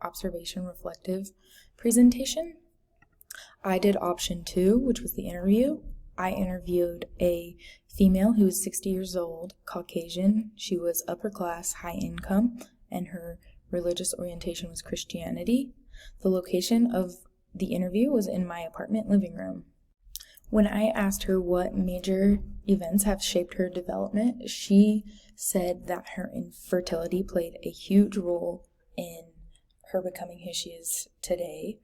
observation reflective presentation. I did option 2, which was the interview. I interviewed a female who was 60 years old, Caucasian. She was upper class, high income, and her religious orientation was Christianity. The location of the interview was in my apartment living room. When I asked her what major events have shaped her development, she said that her infertility played a huge role in her becoming who she is today.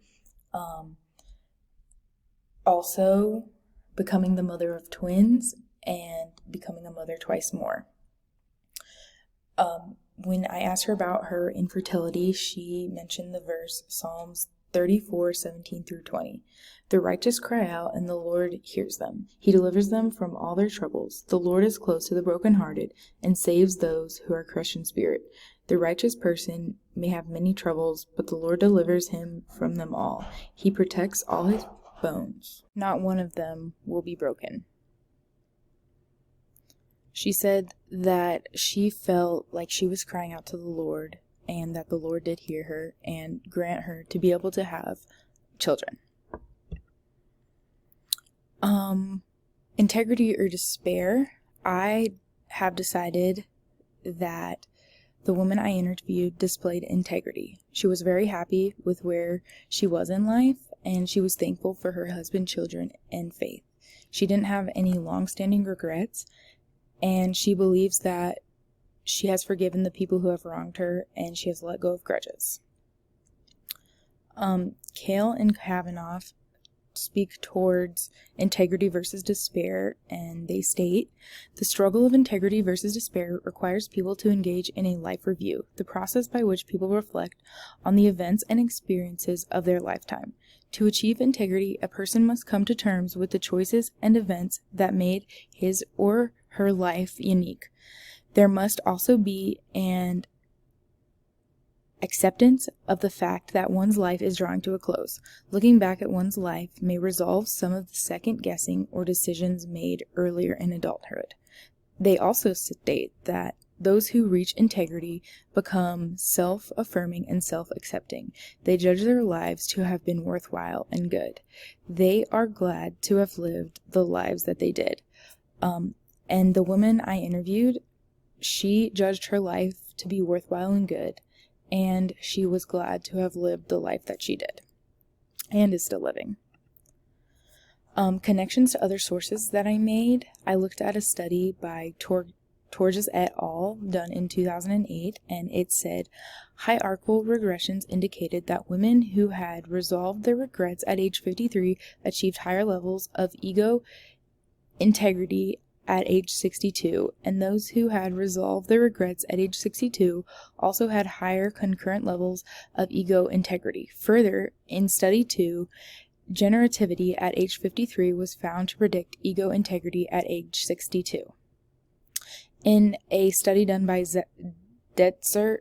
Also, becoming the mother of twins and becoming a mother twice more. When I asked her about her infertility, she mentioned the verse Psalms 34:17-20. The righteous cry out, and the Lord hears them. He delivers them from all their troubles. The Lord is close to the brokenhearted and saves those who are crushed in spirit. The righteous person may have many troubles, but the Lord delivers him from them all. He protects all his bones. Not one of them will be broken. She said that she felt like she was crying out to the Lord and that the Lord did hear her and grant her to be able to have children. Integrity or despair. I have decided that the woman I interviewed displayed integrity. She was very happy with where she was in life, and she was thankful for her husband, children, and faith. She didn't have any long-standing regrets, and she believes that she has forgiven the people who have wronged her, and she has let go of grudges. Kale and Kavanaugh speak towards integrity versus despair, and they state, the struggle of integrity versus despair requires people to engage in a life review, the process by which people reflect on the events and experiences of their lifetime. To achieve integrity, a person must come to terms with the choices and events that made his or her life unique. There must also be an acceptance of the fact that one's life is drawing to a close. Looking back at one's life may resolve some of the second-guessing or decisions made earlier in adulthood. They also state that those who reach integrity become self-affirming and self-accepting. They judge their lives to have been worthwhile and good. They are glad to have lived the lives that they did. And the woman I interviewed, she judged her life to be worthwhile and good, and she was glad to have lived the life that she did, and is still living. Connections to other sources that I made. I looked at a study by Torges et al. Done in 2008, and it said hierarchical regressions indicated that women who had resolved their regrets at age 53 achieved higher levels of ego integrity at age 62, and those who had resolved their regrets at age 62 also had higher concurrent levels of ego integrity. Further, in study 2, generativity at age 53 was found to predict ego integrity at age 62. In a study done by Detzer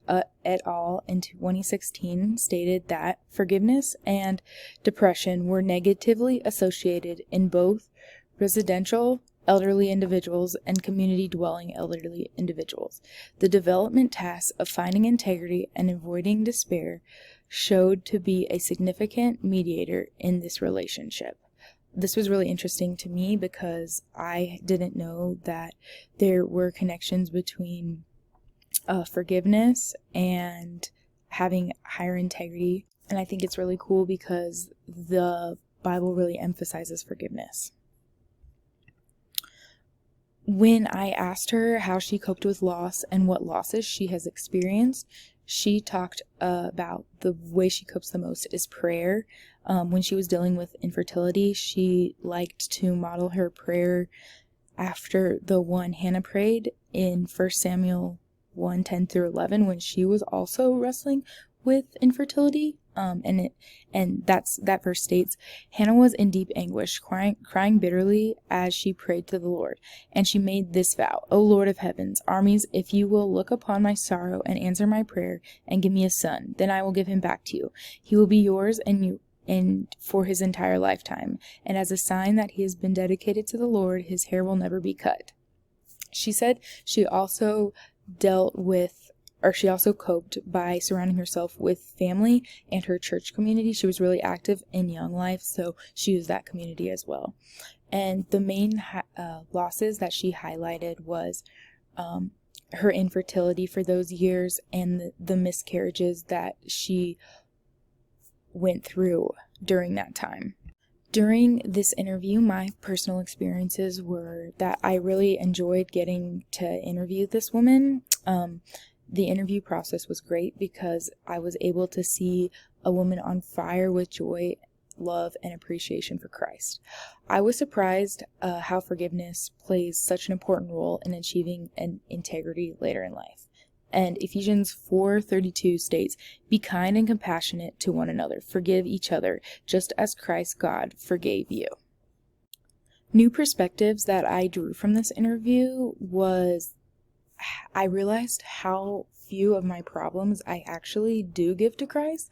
et al. In 2016 stated that forgiveness and depression were negatively associated in both residential elderly individuals and community-dwelling elderly individuals. The development tasks of finding integrity and avoiding despair showed to be a significant mediator in this relationship. This was really interesting to me because I didn't know that there were connections between forgiveness and having higher integrity. And I think it's really cool because the Bible really emphasizes forgiveness. When I asked her how she coped with loss and what losses she has experienced, she talked about the way she copes the most is prayer. When she was dealing with infertility, she liked to model her prayer after the one Hannah prayed in 1 Samuel 1:10-11 when she was also wrestling with infertility. And that verse states, Hannah was in deep anguish, crying bitterly as she prayed to the Lord. And she made this vow, O Lord of heaven's armies, if you will look upon my sorrow and answer my prayer and give me a son, then I will give him back to you. He will be yours and for his entire lifetime. And as a sign that he has been dedicated to the Lord, his hair will never be cut. She said she also dealt with she also coped by surrounding herself with family and her church community. She was really active in Young Life, so she used that community as well. And the main losses that she highlighted was her infertility for those years and the miscarriages that she went through during that time. During this interview, my personal experiences were that I really enjoyed getting to interview this woman. The interview process was great because I was able to see a woman on fire with joy, love, and appreciation for Christ. I was surprised how forgiveness plays such an important role in achieving an integrity later in life. And Ephesians 4:32 states, "Be kind and compassionate to one another. Forgive each other, just as Christ God forgave you." New perspectives that I drew from this interview was I realized how few of my problems I actually do give to Christ.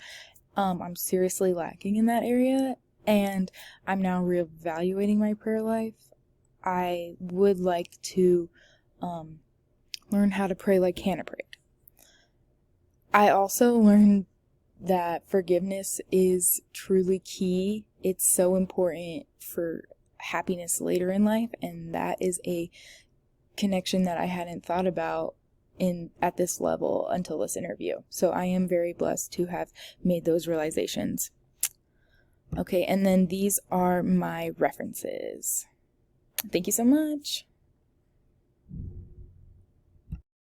I'm seriously lacking in that area, and I'm now reevaluating my prayer life. I would like to learn how to pray like Hannah prayed. I also learned that forgiveness is truly key. It's so important for happiness later in life, and that is a connection that I hadn't thought about at this level until this interview. So I am very blessed to have made those realizations. Okay, and then these are my references. Thank you so much.